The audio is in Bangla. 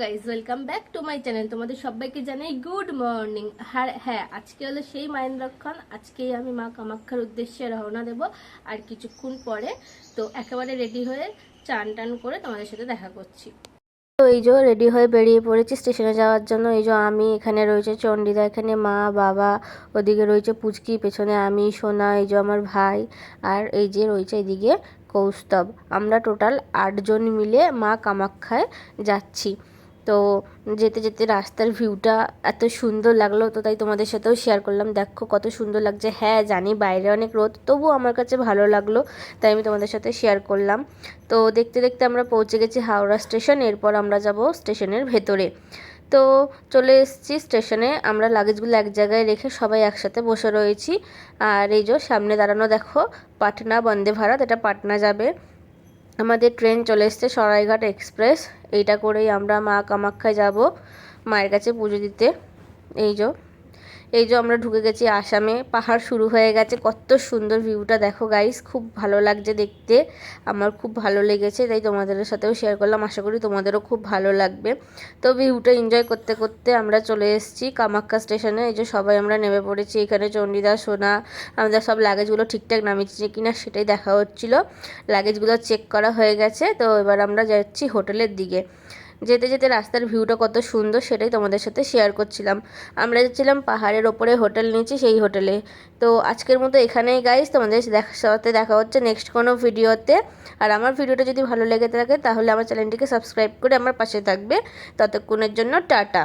Guys, welcome back to my channel. তোমাদের সবাইকে জানাই গুড মর্নিং। হ্যাঁ, আজকে হলো সেই মাহেন্দ্রক্ষণ। আজকেই আমি মা কামাখ্যার উদ্দেশ্যে রওনা দেব আর কিছুক্ষণ পরে। তো একেবারে রেডি হয়ে চান টান করে তোমাদের সাথে দেখা করছি। তো এই যে রেডি হয়ে বেরিয়ে পড়েছি স্টেশনে যাওয়ার জন্য। এই যে আমি, এখানে রয়েছে চণ্ডীদা, এখানে মা বাবা, ওদিকে রয়েছে পুচকি, পেছনে আমি, সোনা, এই যে আমার ভাই, আর এই যে রয়েছে এদিকে কৌস্তব। আমরা টোটাল 8 জন মিলে মা কামাখ্যায় যাচ্ছি। তো যেতে যেতে রাস্তার ভিউটা এত সুন্দর লাগলো, তো তাই তোমাদের সাথেও শেয়ার করলাম। দেখো কত সুন্দর লাগছে। হ্যাঁ জানি বাইরে অনেক রোদ, তবুও আমার কাছে ভালো লাগলো, তাই আমি তোমাদের সাথে শেয়ার করলাম। তো দেখতে দেখতে আমরা পৌঁছে গেছি হাওড়া স্টেশন। এরপর আমরা যাব স্টেশনের ভেতরে। তো চলে এসেছি স্টেশনে। আমরা লাগেজগুলো এক জায়গায় রেখে সবাই একসাথে বসে রয়েছি। আর এই যে সামনে দাঁড়ানো দেখো পাটনা বন্দে ভারত, এটা পাটনা যাবে। আমাদের ট্রেন চলে এসছে সরাইঘাট এক্সপ্রেস। এইটা করেই আমরা মা কামাখ্যায় যাব মায়ের কাছে পুজো দিতে। এই যে আমরা ঢুকে গেছি আসামে। পাহাড় শুরু হয়ে গেছে, কত সুন্দর ভিউটা দেখো গাইস, খুব ভালো লাগছে দেখতে। আমার খুব ভালো লেগেছে, তাই তোমাদের সাথেও শেয়ার করলাম। আশা করি তোমাদেরও খুব ভালো লাগবে। তো ভিউটা এনজয় করতে করতে আমরা চলে এসেছি কামাখ্যা স্টেশনে। এই যে সবাই আমরা নেমে পড়েছি। এখানে চণ্ডীদা, সোনা, আমাদের সব লাগেজগুলো ঠিকঠাক নামিয়েছে কিনা সেটাই দেখা হচ্ছিল। লাগেজগুলো চেক করা হয়ে গেছে। তো এবার আমরা যাচ্ছি হোটেলের দিকে। যেতে যেতে রাস্তার ভিউটা কত সুন্দর সেটাই তোমাদের সাথে শেয়ার করছিলাম। আমরা যাচ্ছিলাম পাহাড়ের ওপরে হোটেল নিয়েছি, সেই হোটেলে। তো আজকের মতো এখানেই গাইস, তোমাদের সাথে দেখা হচ্ছে নেক্সট কোনো ভিডিওতে। আর আমার ভিডিওটা যদি ভালো লেগে থাকে তাহলে আমার চ্যানেলটিকে সাবস্ক্রাইব করে আমার পাশে থাকবে। ততক্ষণের জন্য টাটা।